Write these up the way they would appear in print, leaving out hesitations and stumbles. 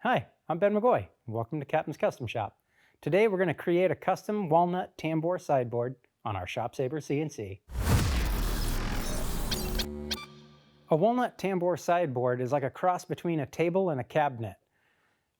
Hi, I'm Ben McGauhey. Welcome to Captain's Custom Shop. Today we're going to create a custom walnut tambour sideboard on our ShopSabre CNC. A walnut tambour sideboard is like a cross between a table and a cabinet.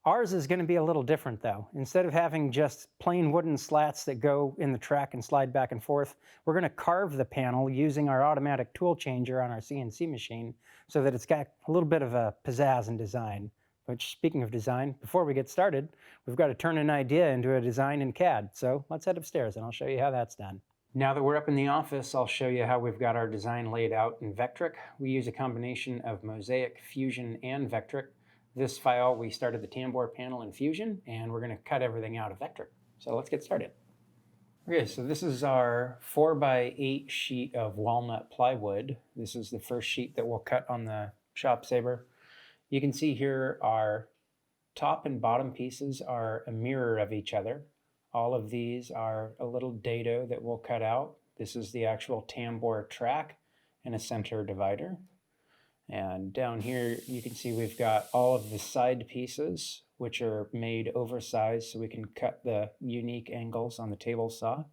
Ours is going to be a little different though. Instead of having just plain wooden slats that go in the track and slide back and forth, we're going to carve the panel using our automatic tool changer on our CNC machine so that it's got a little bit of a pizzazz in design. Which, speaking of design, before we get started, we've got to turn an idea into a design in CAD. So let's head upstairs and I'll show you how that's done. Now that we're up in the office, I'll show you how we've got our design laid out in Vectric. We use a combination of Mosaic, Fusion, and Vectric. This file, we started the tambour panel in Fusion, and we're going to cut everything out of Vectric. So let's get started. Okay, so this is our 4x8 sheet of walnut plywood. This is the first sheet that we'll cut on the ShopSabre. You can see here our top and bottom pieces are a mirror of each other. All of these are a little dado that we'll cut out. This is the actual tambour track and a center divider. And down here you can see we've got all of the side pieces, which are made oversized so we can cut the unique angles on the table saw.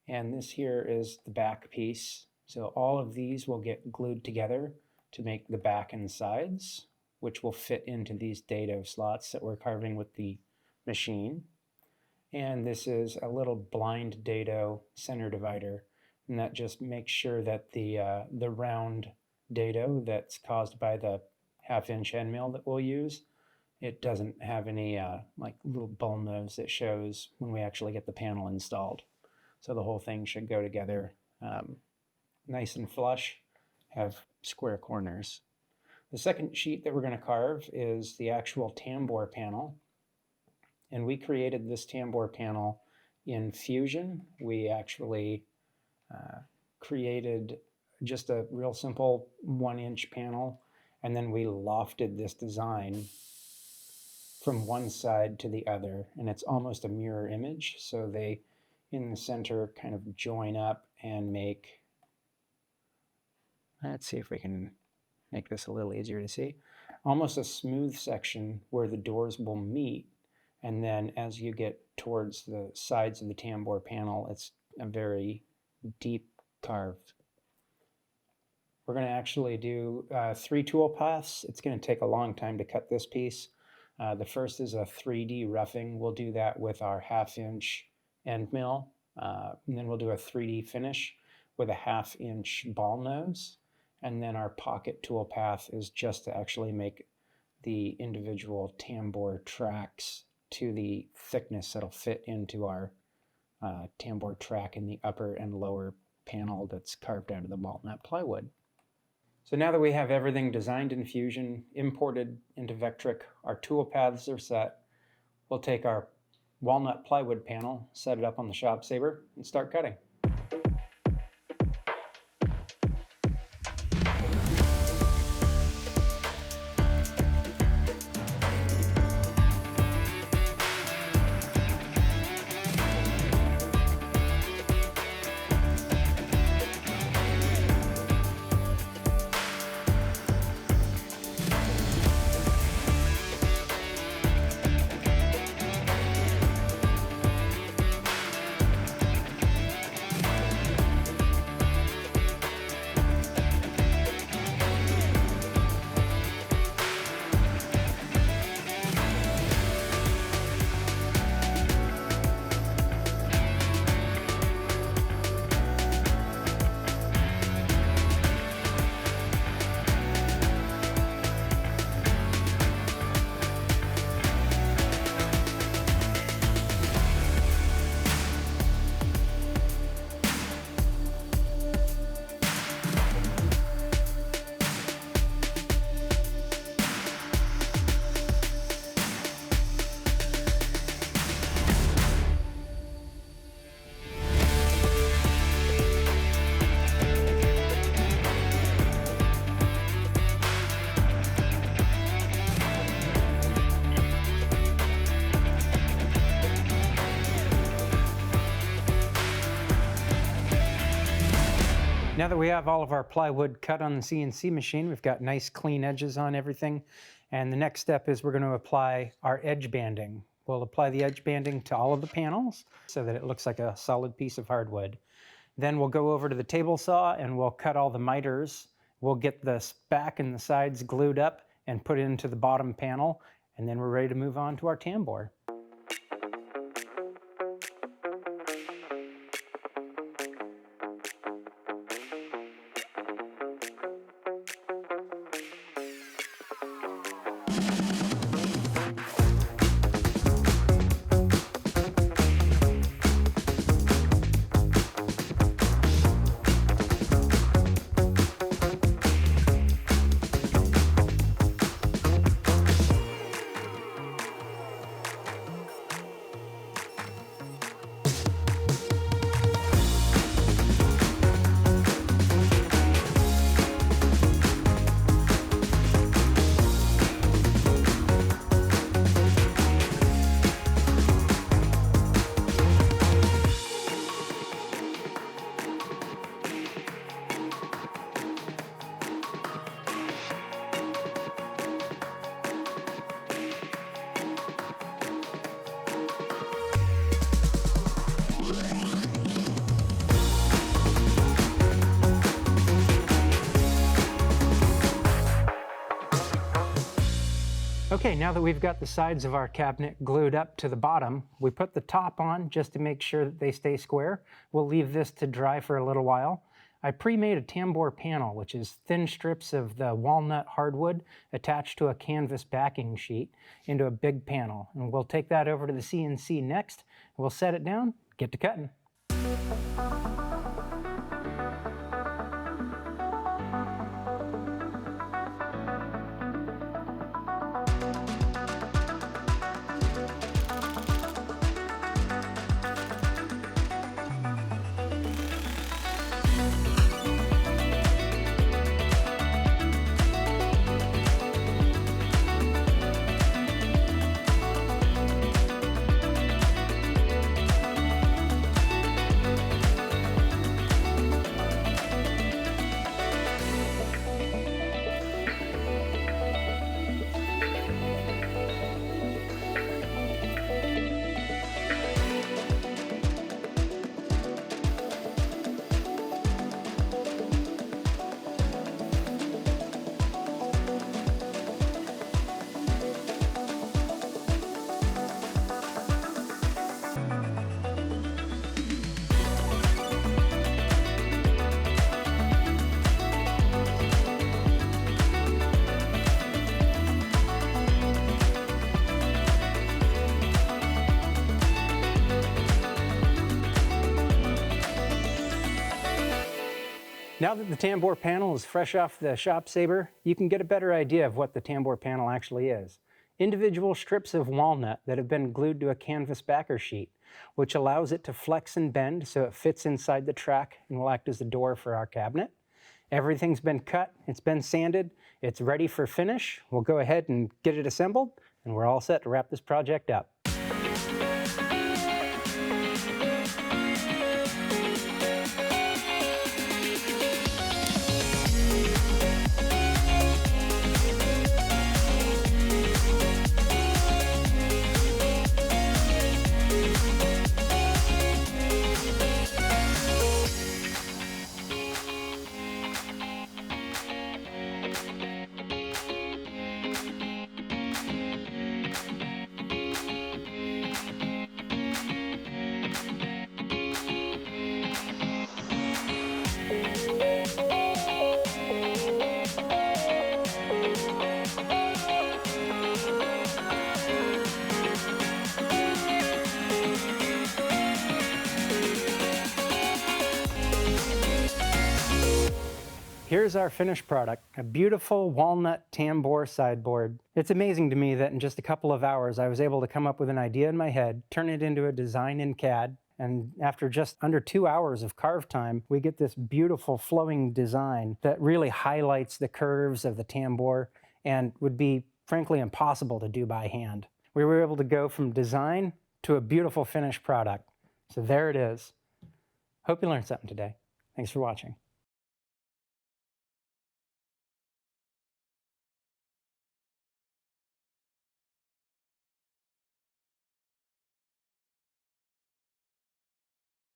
And this here is the back piece. So all of these will get glued together to make the back and sides, which will fit into these dado slots that we're carving with the machine. And this is a little blind dado center divider, and that just makes sure that the round dado that's caused by the 1/2-inch end mill that we'll use, it doesn't have any like little bull nose that shows when we actually get the panel installed. So the whole thing should go together nice and flush, have square corners. The second sheet that we're going to carve is the actual tambour panel. And we created this tambour panel in Fusion. We actually created just a real simple 1-inch panel, and then we lofted this design from one side to the other, and it's almost a mirror image. So they, in the center, kind of join up and make, let's see if we can make this a little easier to see, almost a smooth section where the doors will meet. And then as you get towards the sides of the tambour panel, it's a very deep carve. We're going to actually do 3 tool paths. It's going to take a long time to cut this piece. The first is a 3D roughing. We'll do that with our 1/2-inch end mill. And then we'll do a 3D finish with a 1/2-inch ball nose. And then our pocket tool path is just to actually make the individual tambour tracks to the thickness that'll fit into our tambour track in the upper and lower panel that's carved out of the walnut plywood. So now that we have everything designed in Fusion, imported into Vectric, our tool paths are set, we'll take our walnut plywood panel, set it up on the ShopSabre, and start cutting. Now that we have all of our plywood cut on the CNC machine, we've got nice clean edges on everything, And the next step is we're going to apply our edge banding. We'll apply the edge banding to all of the panels so that it looks like a solid piece of hardwood. Then we'll go over to the table saw and we'll cut all the miters. We'll get the back and the sides glued up and put into the bottom panel, and then we're ready to move on to our tambour. Okay, now that we've got the sides of our cabinet glued up to the bottom, we put the top on just to make sure that they stay square. We'll leave this to dry for a little while. I pre-made a tambour panel, which is thin strips of the walnut hardwood attached to a canvas backing sheet into a big panel. And we'll take that over to the CNC next. We'll set it down, get to cutting. Now that the tambour panel is fresh off the ShopSabre, you can get a better idea of what the tambour panel actually is. Individual strips of walnut that have been glued to a canvas backer sheet, which allows it to flex and bend so it fits inside the track and will act as the door for our cabinet. Everything's been cut, it's been sanded, it's ready for finish. We'll go ahead and get it assembled, and we're all set to wrap this project up. Here's our finished product, a beautiful walnut tambour sideboard. It's amazing to me that in just a couple of hours I was able to come up with an idea in my head, turn it into a design in CAD, and after just under 2 hours of carve time, we get this beautiful flowing design that really highlights the curves of the tambour and would be frankly impossible to do by hand. We were able to go from design to a beautiful finished product. So there it is. Hope you learned something today. Thanks for watching.